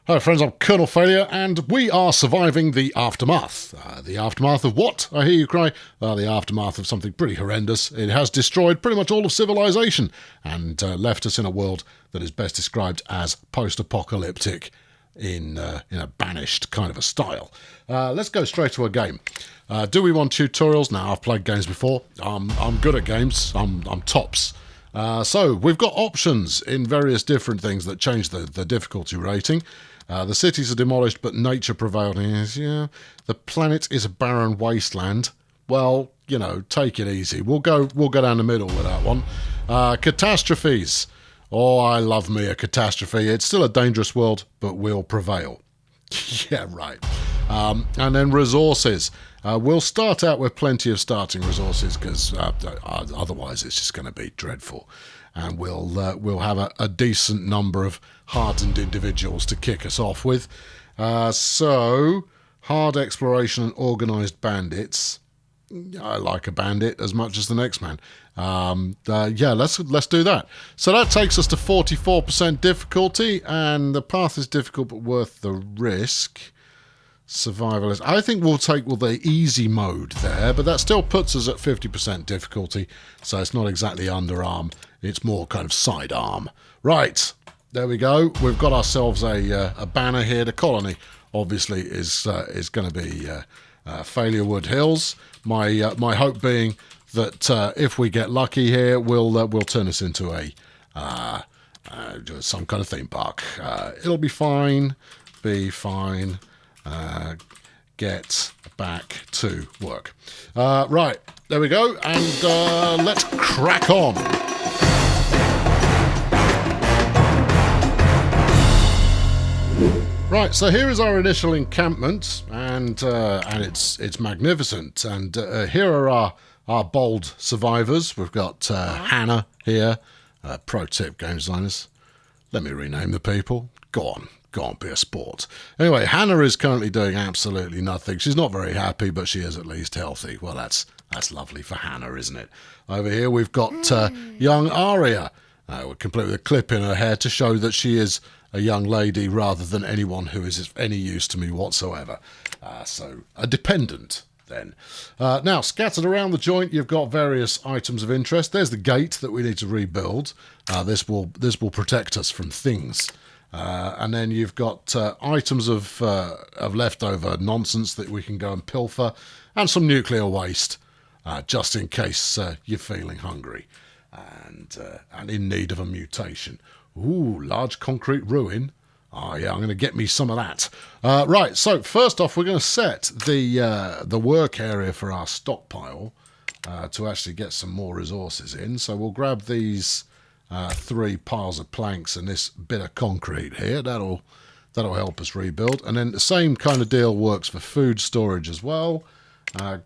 Hi friends, I'm Colonel Failure, and we are surviving the aftermath. The aftermath of what? I hear you cry. The aftermath of something pretty horrendous. It has destroyed pretty much all of civilization, and left us in a world that is best described as post-apocalyptic in a Banished kind of a style. Let's go straight to a game. Do we want tutorials? No, I've played games before. I'm good at games. I'm tops. So we've got options in various different things that change the difficulty rating. The cities are demolished, but nature prevailed. Yeah, the planet is a barren wasteland. Well, you know, take it easy. We'll go down the middle with that one. Catastrophes. Oh, I love me a catastrophe. It's still a dangerous world, but we'll prevail. Yeah, right. And then resources. We'll start out with plenty of starting resources because otherwise it's just going to be dreadful. And we'll have a decent number of hardened individuals to kick us off with. So, hard exploration and organised bandits. I like a bandit as much as the next man. Yeah, let's do that. So that takes us to 44% difficulty, and the path is difficult but worth the risk. Survivalist. I think we'll take the easy mode there, but that still puts us at 50% difficulty, so it's not exactly underarm. It's more kind of sidearm. Right, there we go. We've got ourselves a banner here. The colony, obviously, is going to be Failure Wood Hills. My hope being that if we get lucky here, we'll turn this into some kind of theme park. It'll be fine. Be fine. Get back to work. Right, there we go, and let's crack on. Right, so here is our initial encampment, and it's magnificent. And here are our bold survivors. We've got Hannah here. Pro tip, game designers. Let me rename the people. Go on, be a sport. Anyway, Hannah is currently doing absolutely nothing. She's not very happy, but she is at least healthy. Well, that's lovely for Hannah, isn't it? Over here we've got young Aria. We're complete with a clip in her hair to show that she is a young lady rather than anyone who is of any use to me whatsoever. So a dependent then. Now, scattered around the joint, you've got various items of interest. There's the gate that we need to rebuild. This will protect us from things. And then you've got items of leftover nonsense that we can go and pilfer, and some nuclear waste, just in case you're feeling hungry and in need of a mutation. Ooh, large concrete ruin. Oh yeah, I'm going to get me some of that. Right, so first off, we're going to set the work area for our stockpile to actually get some more resources in. So we'll grab these 3 piles of planks and this bit of concrete here. That'll help us rebuild. And then the same kind of deal works for food storage as well.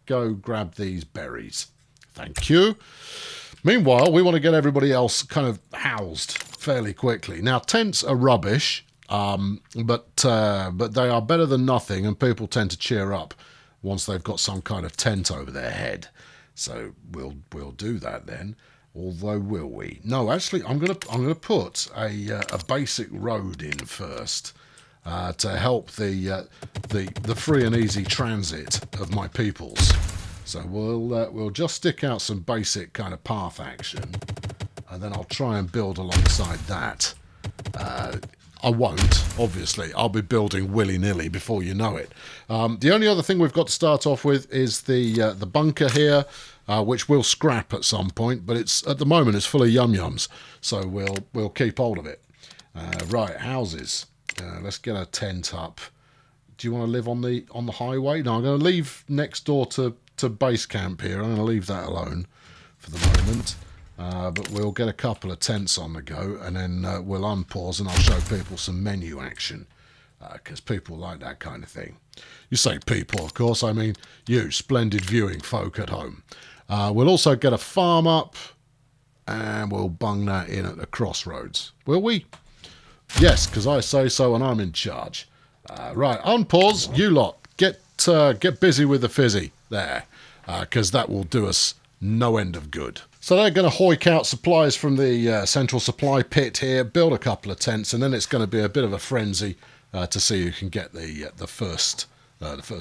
Go grab these berries. Thank you. Meanwhile, we want to get everybody else kind of housed fairly quickly. Now, tents are rubbish, but they are better than nothing, and people tend to cheer up once they've got some kind of tent over their head. So we'll do that then. Although, will we? No, actually, I'm gonna put a basic road in first to help the free and easy transit of my peoples. So we'll just stick out some basic kind of path action, and then I'll try and build alongside that. I won't, obviously. I'll be building willy-nilly before you know it. The only other thing we've got to start off with is the bunker here, which we'll scrap at some point, but at the moment it's full of yum-yums, so we'll keep hold of it. Right, houses. Let's get a tent up. Do you want to live on the highway? No, I'm going to leave next door to base camp here. I'm going to leave that alone for the moment. But we'll get a couple of tents on the go, and then we'll unpause and I'll show people some menu action, because people like that kind of thing. You say people, of course, I mean you, splendid viewing folk at home. We'll also get a farm up, and we'll bung that in at the crossroads. Will we? Yes, because I say so and I'm in charge. Right, unpause, you lot. Get busy with the fizzy there, because that will do us no end of good. So they're going to hoik out supplies from the central supply pit here, build a couple of tents, and then it's going to be a bit of a frenzy to see who can get the first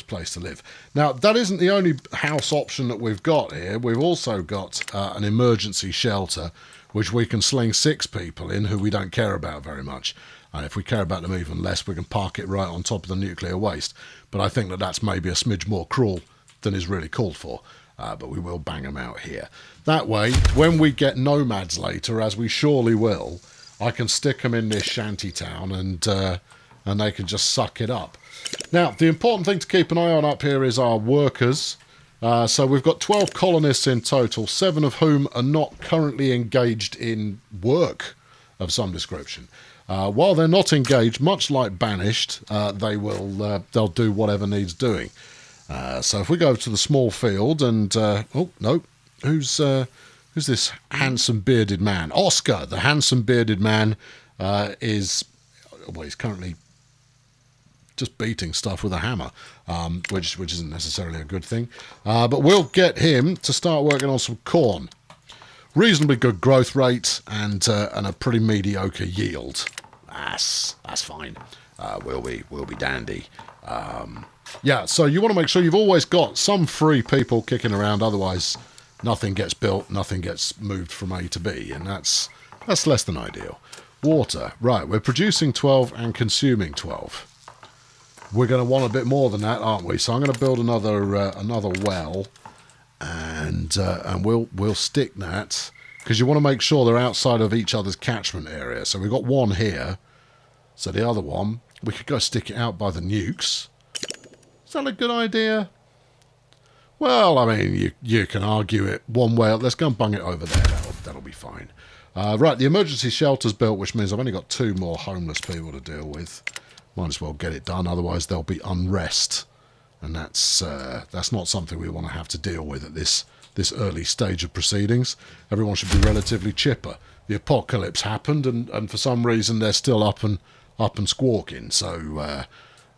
place to live. Now, that isn't the only house option that we've got here. We've also got an emergency shelter, which we can sling 6 people in who we don't care about very much. And if we care about them even less, we can park it right on top of the nuclear waste. But I think that that's maybe a smidge more cruel than is really called for. But we will bang them out here. That way, when we get nomads later, as we surely will, I can stick them in this shanty town and they can just suck it up. Now, the important thing to keep an eye on up here is our workers. So we've got 12 colonists in total, 7 of whom are not currently engaged in work of some description. While they're not engaged, much like Banished, they'll do whatever needs doing. So if we go to the small field and... oh, no. Who's this handsome bearded man? Oscar, the handsome bearded man, he's currently just beating stuff with a hammer, which isn't necessarily a good thing. But we'll get him to start working on some corn. Reasonably good growth rate and a pretty mediocre yield. That's fine. We'll be dandy. Yeah, so you want to make sure you've always got some free people kicking around, otherwise nothing gets built, nothing gets moved from A to B, and that's less than ideal. Water. Right, we're producing 12 and consuming 12. We're going to want a bit more than that, aren't we? So I'm going to build another well, and we'll stick that, because you want to make sure they're outside of each other's catchment area. So we've got one here, so the other one, we could go stick it out by the nukes. Is that a good idea? Well, I mean, you can argue it one way. Let's go and bung it over there. That'll be fine. Right, the emergency shelter's built, which means I've only got 2 more homeless people to deal with. Might as well get it done, otherwise there'll be unrest. And that's not something we want to have to deal with at this early stage of proceedings. Everyone should be relatively chipper. The apocalypse happened, and for some reason they're still up and squawking. So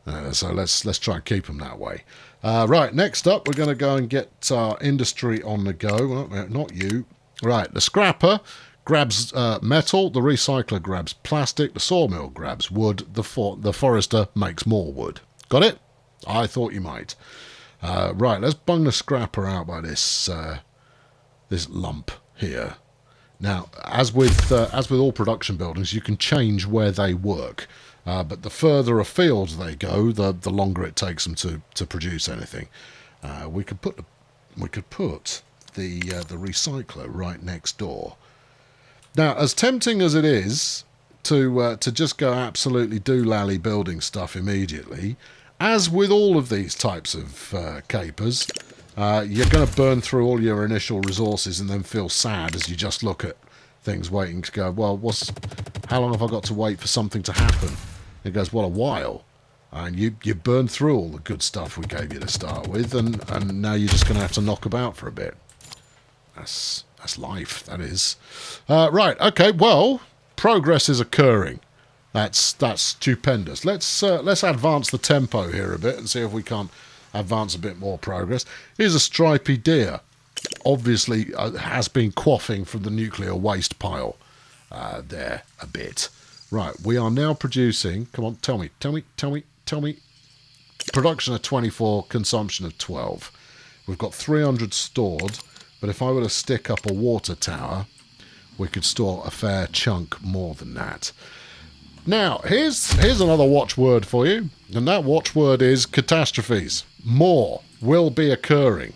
let's try and keep them that way. Right, next up, we're going to go and get industry on the go. Well, not you. Right, the scrapper grabs metal, the recycler grabs plastic, the sawmill grabs wood, the forester makes more wood. Got it? I thought you might. Right, let's bung the scrapper out by this lump here. Now, as with all production buildings, you can change where they work. But the further afield they go, the longer it takes them to produce anything. We could put the recycler right next door. Now, as tempting as it is to just go absolutely doolally building stuff immediately, as with all of these types of capers, you're going to burn through all your initial resources and then feel sad as you just look at things waiting to go, well, how long have I got to wait for something to happen? It goes, well, a while. And you burned through all the good stuff we gave you to start with, and now you're just going to have to knock about for a bit. That's life, that is. Right, okay, well, progress is occurring. That's stupendous. Let's advance the tempo here a bit and see if we can't advance a bit more progress. Here's a stripy deer. Obviously has been quaffing from the nuclear waste pile there a bit. Right, we are now producing... Come on, tell me. Production of 24, consumption of 12. We've got 300 stored, but if I were to stick up a water tower, we could store a fair chunk more than that. Now, here's another watchword for you, and that watchword is catastrophes. More will be occurring.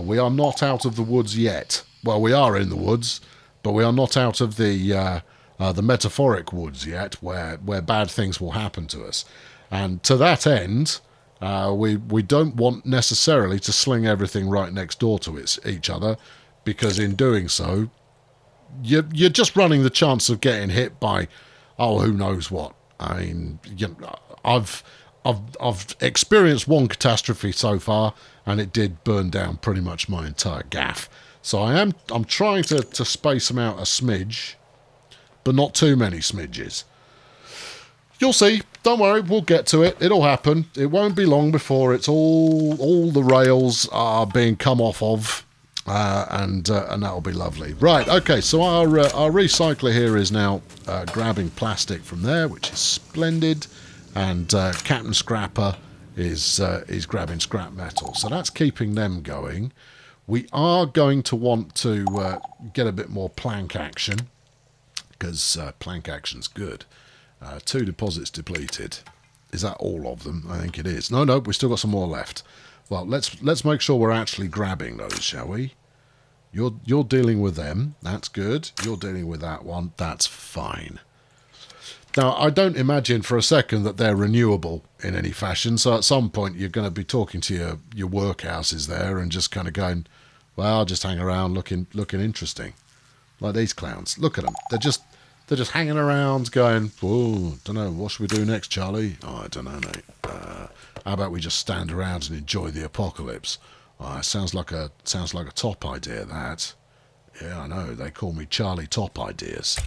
We are not out of the woods yet. Well, we are in the woods, but we are not out of the metaphoric woods yet, where bad things will happen to us. And to that end, we don't want necessarily to sling everything right next door to each other, because in doing so, you're just running the chance of getting hit by, who knows what. I mean, I've experienced one catastrophe so far, and it did burn down pretty much my entire gaff. So I'm trying to space them out a smidge, but not too many smidges. You'll see. Don't worry, we'll get to it. It'll happen. It won't be long before it's all the rails are being come off of, and that'll be lovely. Right, okay, so our recycler here is now grabbing plastic from there, which is splendid. and Captain Scrapper is grabbing scrap metal. So that's keeping them going. We are going to want to get a bit more plank action, because plank action's good. 2 deposits depleted. Is that all of them? I think it is. No, we've still got some more left. Well, let's make sure we're actually grabbing those, shall we? You're dealing with them. That's good. You're dealing with that one. That's fine. Now, I don't imagine for a second that they're renewable in any fashion. So at some point, you're going to be talking to your workhouses there and just kind of going, well, I'll just hang around looking interesting. Like these clowns. Look at them. They're just hanging around going, oh, don't know, what should we do next, Charlie? Oh, I don't know, mate. How about we just stand around and enjoy the apocalypse? Oh, it sounds like a top idea, that. Yeah, I know. They call me Charlie Top Ideas.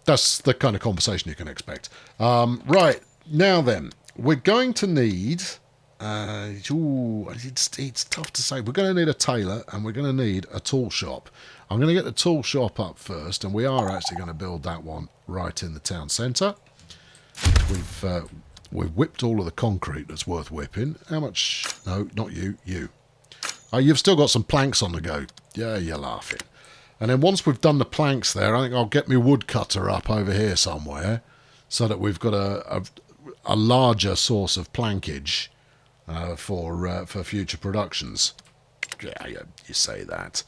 That's the kind of conversation you can expect. Right, now then, we're going to need... it's tough to say. We're going to need a tailor and we're going to need a tool shop. I'm going to get the tool shop up first, and we are actually going to build that one right in the town centre. We've whipped all of the concrete that's worth whipping. How much? No, not you. You. Oh, you've still got some planks on the go. Yeah, you're laughing. And then once we've done the planks there, I think I'll get my woodcutter up over here somewhere, so that we've got a larger source of plankage for future productions. Yeah, you say that.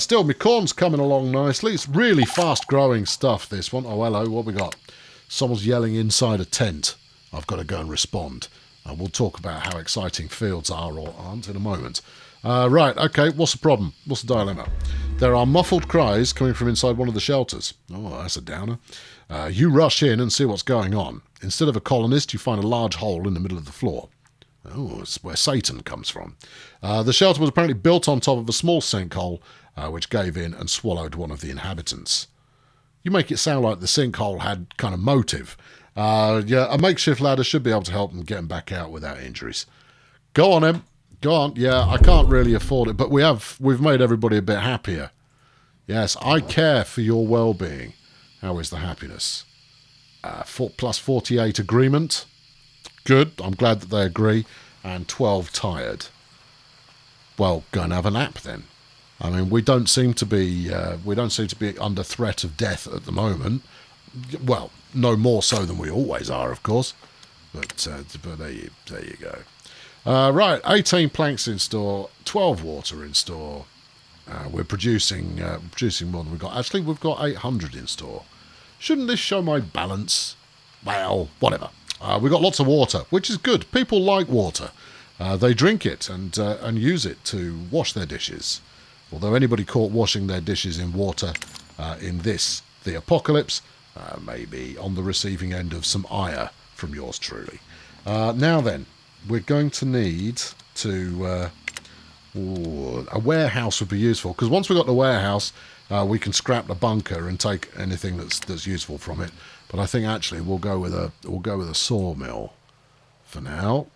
Still, my corn's coming along nicely. It's really fast-growing stuff, this one. Oh, hello, what we got? Someone's yelling inside a tent. I've got to go and respond. We'll talk about how exciting fields are or aren't in a moment. Right, okay, what's the problem? What's the dilemma? There are muffled cries coming from inside one of the shelters. Oh, that's a downer. You rush in and see what's going on. Instead of a colonist, you find a large hole in the middle of the floor. Oh, it's where Satan comes from. The shelter was apparently built on top of a small sinkhole, which gave in and swallowed one of the inhabitants. You make it sound like the sinkhole had kind of motive. Yeah, a makeshift ladder should be able to help them get them back out without injuries. Go on, Em. Go on. Yeah, I can't really afford it, but we've made everybody a bit happier. Yes, I care for your well-being. How is the happiness? Plus 48 agreement. Good. I'm glad that they agree. And 12 tired. Well, go and have a nap then. I mean, we don't seem to be under threat of death at the moment. Well, no more so than we always are, of course. But there you go. Right, 18 planks in store, 12 water in store. We're producing more than we've got. Actually, we've got 800 in store. Shouldn't this show my balance? Well, whatever. We've got lots of water, which is good. People like water. They drink it and use it to wash their dishes. Although anybody caught washing their dishes in water in the apocalypse, may be on the receiving end of some ire from yours truly. Now then, we're going to need to... a warehouse would be useful, because once we've got the warehouse, we can scrap the bunker and take anything that's useful from it. But I think actually we'll go with a sawmill for now.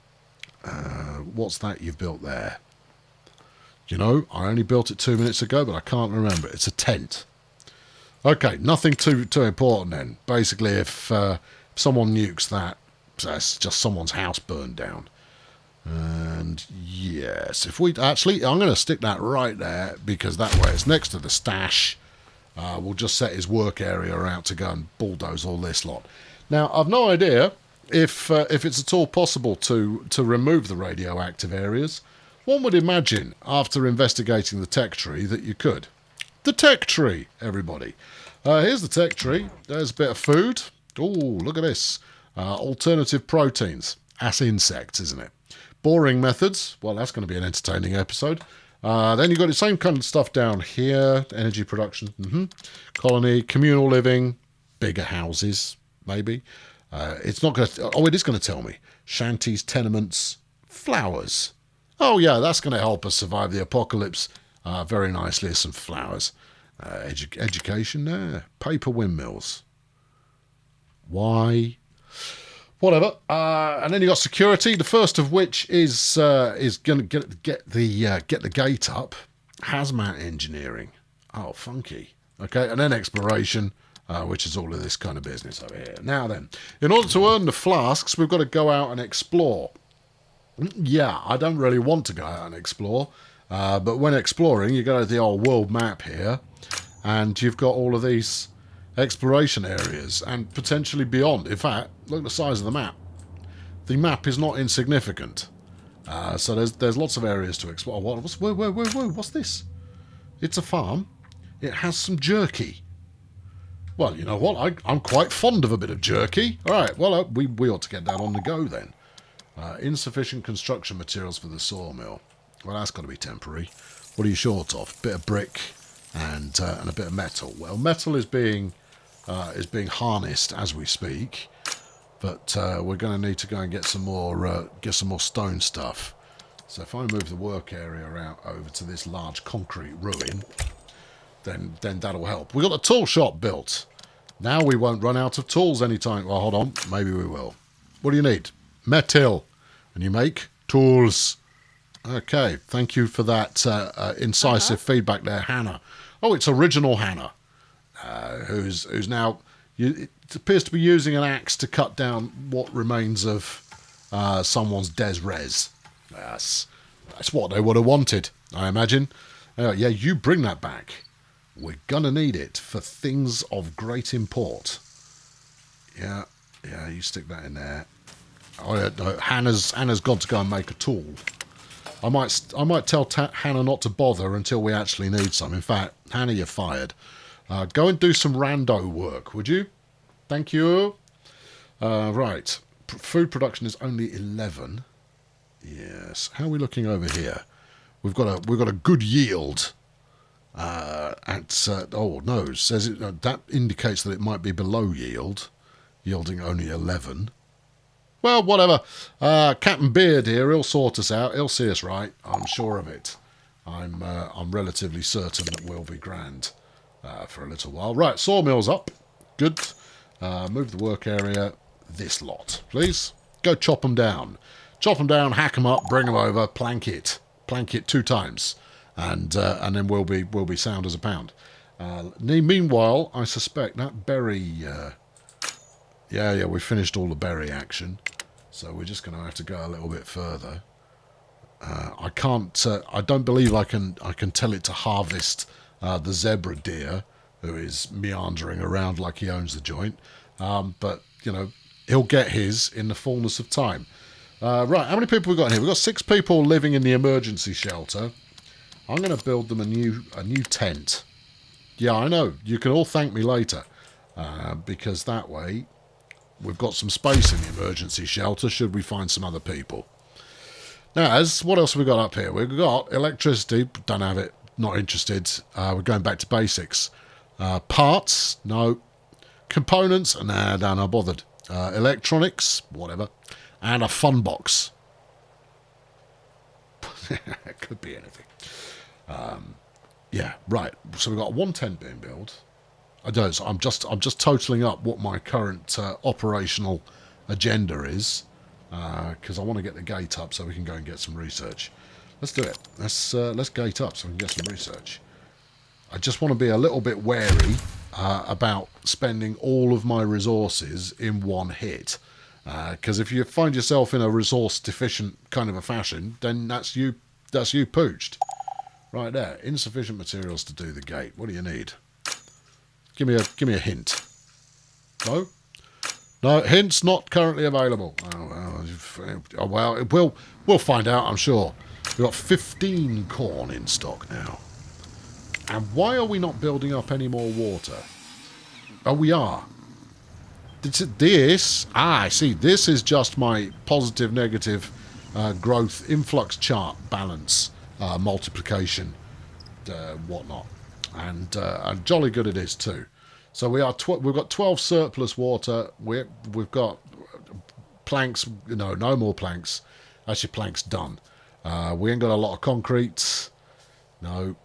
What's that you've built there? You know, I only built it 2 minutes ago, but I can't remember. It's a tent. Okay, nothing too important then. Basically, if someone nukes that, that's just someone's house burned down. And yes, if we actually, I'm going to stick that right there, because that way it's next to the stash. We'll just set his work area out to go and bulldoze all this lot. Now, I've no idea if it's at all possible to remove the radioactive areas. One would imagine, after investigating the tech tree, that you could. The tech tree, everybody. Here's the tech tree. There's a bit of food. Oh, look at this. Alternative proteins. That's insects, isn't it? Boring methods. Well, that's going to be an entertaining episode. Then you've got the same kind of stuff down here. Energy production. Colony, communal living, bigger houses, maybe. It's not going to... Oh, it is going to tell me. Shanties, tenements, flowers. Oh, yeah, that's going to help us survive the apocalypse very nicely. Some flowers. Education there. Paper windmills. Why? Whatever. And then you got security. The first of which is going to get the gate up. Hazmat engineering. Oh, funky. Okay, and then exploration. which is all of this kind of business over here. Now then, in order to earn the flasks, we've got to go out and explore. Yeah, I don't really want to go out and explore, but when exploring, you go to the old world map here, and you've got all of these exploration areas, and potentially beyond. In fact, look at the size of the map. The map is not insignificant. So there's lots of areas to explore. Whoa, what's this? It's a farm. It has some jerky. Well, you know what? I'm quite fond of a bit of jerky. All right, well, we ought to get that on the go then. Insufficient construction materials for the sawmill. Well, that's got to be temporary. What are you short of? Bit of brick and a bit of metal. Well, metal is being harnessed as we speak, but we're going to need to go and get some more stone stuff. So if I move the work area out over to this large concrete ruin, then that'll help. We got a tool shop built. Now we won't run out of tools anytime. Well, hold on, maybe we will. What do you need? Metal, and you make tools. Okay, thank you for that incisive feedback there, Hannah. Oh, it's original Hannah, who's now... it appears to be using an axe to cut down what remains of someone's des res. Yes, that's what they would have wanted, I imagine. Yeah, you bring that back. We're going to need it for things of great import. Yeah, you stick that in there. Oh, yeah, no, Hannah's got to go and make a tool. I might tell Hannah not to bother until we actually need some. In fact, Hannah, you're fired. Go and do some rando work, would you? Thank you. Right. Food production is only 11. Yes. How are we looking over here? We've got a good yield. Oh no, it says it, that indicates that it might be below yield, yielding only 11. Well, whatever. Captain Beard here, he'll sort us out. He'll see us right. I'm sure of it. I'm relatively certain that we'll be grand for a little while. Right, sawmill's up. Good. Move the work area. This lot, please. Go chop them down. Chop them down, hack them up, bring them over, plank it 2 times, and then we'll be sound as a pound. Meanwhile, I suspect that berry. Yeah, we finished all the berry action, so we're just going to have to go a little bit further. I can't. I don't believe I can tell it to harvest the zebra deer who is meandering around like he owns the joint. But you know, he'll get his in the fullness of time. Right, how many people we got here? We've got 6 people living in the emergency shelter. I'm going to build them a new tent. Yeah, I know. You can all thank me later, because that way we've got some space in the emergency shelter should we find some other people. Now, what else have we got up here? We've got electricity. Don't have it. Not interested. We're going back to basics. Parts? No. Components? Nah, not bothered. Electronics? Whatever. And a fun box. It could be anything. Yeah, right. So we've got 1 tent being built. I don't. So I'm just totaling up what my current operational agenda is, because I want to get the gate up so we can go and get some research. Let's do it. Let's gate up so we can get some research. I just want to be a little bit wary about spending all of my resources in one hit, because if you find yourself in a resource deficient kind of a fashion, then that's you pooched. Right there. Insufficient materials to do the gate. What do you need? Give me a hint. No? No, hints not currently available. Oh well, we'll find out, I'm sure. We've got 15 corn in stock now. And why are we not building up any more water? Oh, we are. I see. This is just my positive, negative growth influx chart balance, multiplication, whatnot. And jolly good it is too. So we've got 12 surplus water. We've got planks. No more planks. Actually, planks done. We ain't got a lot of concrete. No.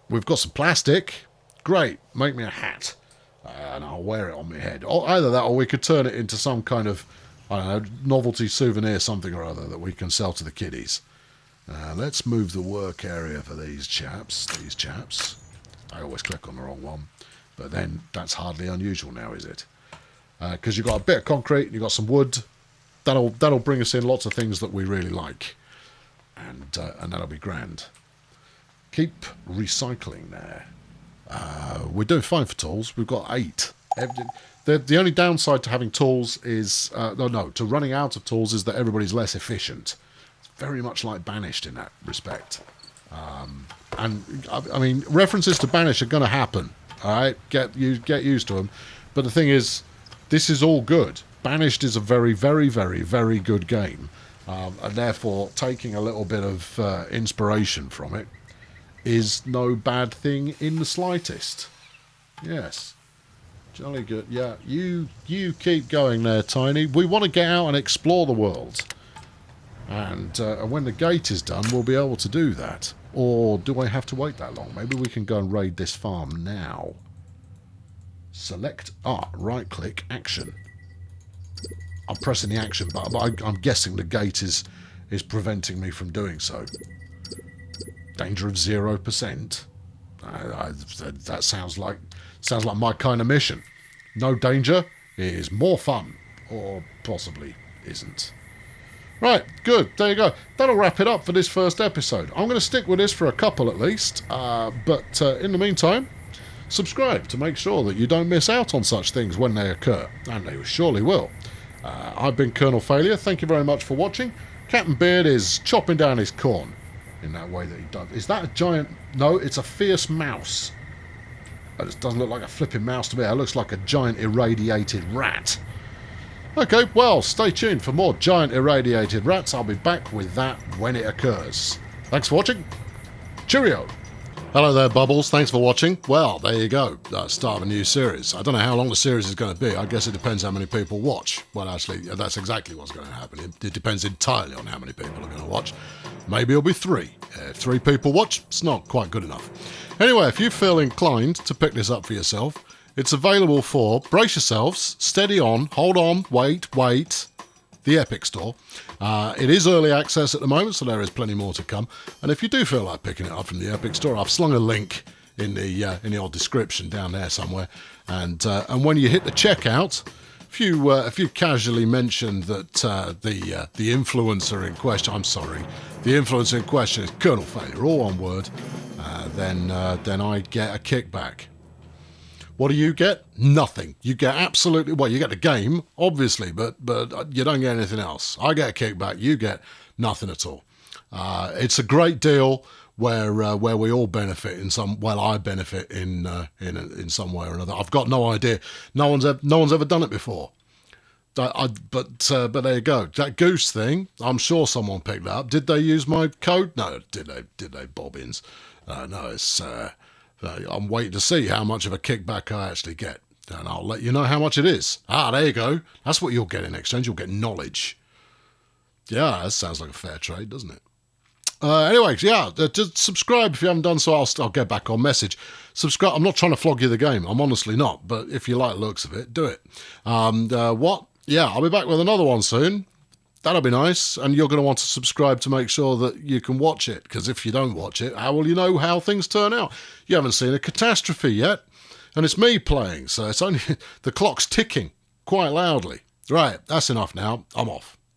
We've got some plastic. Great. Make me a hat. And I'll wear it on my head. Or either that, or we could turn it into some kind of, I don't know, novelty souvenir, something or other that we can sell to the kiddies. Let's move the work area for these chaps. I always click on the wrong one. But then that's hardly unusual now, is it? Because you've got a bit of concrete, you've got some wood. That'll bring us in lots of things that we really like. And that'll be grand. Keep recycling there. We're doing fine for tools. We've got 8. The only downside to having tools is... to running out of tools is that everybody's less efficient. It's very much like Banished in that respect. And, I mean, references to Banished are going to happen. All right? Get used to them. But the thing is, this is all good. Banished is a very, very, very, very good game. And therefore, taking a little bit of inspiration from it is no bad thing in the slightest. Yes. Jolly good. Yeah, you keep going there, Tiny. We want to get out and explore the world. And when the gate is done, we'll be able to do that. Or do I have to wait that long? Maybe we can go and raid this farm now. Select right-click, action. I'm pressing the action button, but I'm guessing the gate is preventing me from doing so. Danger of 0%. That sounds like my kind of mission. No danger is more fun, or possibly isn't. Right, good. There you go. That'll wrap it up for this first episode. I'm going to stick with this for a couple at least, but in the meantime, subscribe to make sure that you don't miss out on such things when they occur, and they surely will. I've been Colonel Failure. Thank you very much for watching. Captain Beard is chopping down his corn in that way that he does. Is that a giant... No, it's a fierce mouse. It doesn't look like a flipping mouse to me. It looks like a giant irradiated rat. Okay, well, stay tuned for more giant irradiated rats. I'll be back with that when it occurs. Thanks for watching. Cheerio. Hello there, Bubbles. Thanks for watching. Well, there you go. Start of a new series. I don't know how long the series is going to be. I guess it depends how many people watch. Well, actually, that's exactly what's going to happen. It depends entirely on how many people are going to watch. Maybe it'll be 3. If 3 people watch, it's not quite good enough. Anyway, if you feel inclined to pick this up for yourself, it's available for, brace yourselves, steady on, hold on, wait, the Epic Store. It is early access at the moment, so there is plenty more to come. And if you do feel like picking it up from the Epic Store, I've slung a link in the old description down there somewhere. And when you hit the checkout, if you casually mention that the influencer in question, the influencer in question is Colonel Failure, all one word, then I get a kickback. What do you get? Nothing. You get absolutely... Well, you get the game, obviously, but you don't get anything else. I get a kickback. You get nothing at all. It's a great deal where we all benefit in some... Well, I benefit in some way or another. I've got no idea. No one's ever done it before. But there you go. That goose thing, I'm sure someone picked that up. Did they use my code? No. Did they bobbins? No, it's... I'm waiting to see how much of a kickback I actually get. And I'll let you know how much it is. There you go. That's what you'll get in exchange. You'll get knowledge. Yeah, that sounds like a fair trade, doesn't it? Anyway, yeah, just subscribe if you haven't done so. I'll get back on message. Subscribe. I'm not trying to flog you the game. I'm honestly not. But if you like the looks of it, do it. What? Yeah, I'll be back with another one soon. That'll be nice, and you're going to want to subscribe to make sure that you can watch it, because if you don't watch it, how will you know how things turn out? You haven't seen a catastrophe yet, and it's me playing, so it's only the clock's ticking quite loudly. Right, that's enough now. I'm off.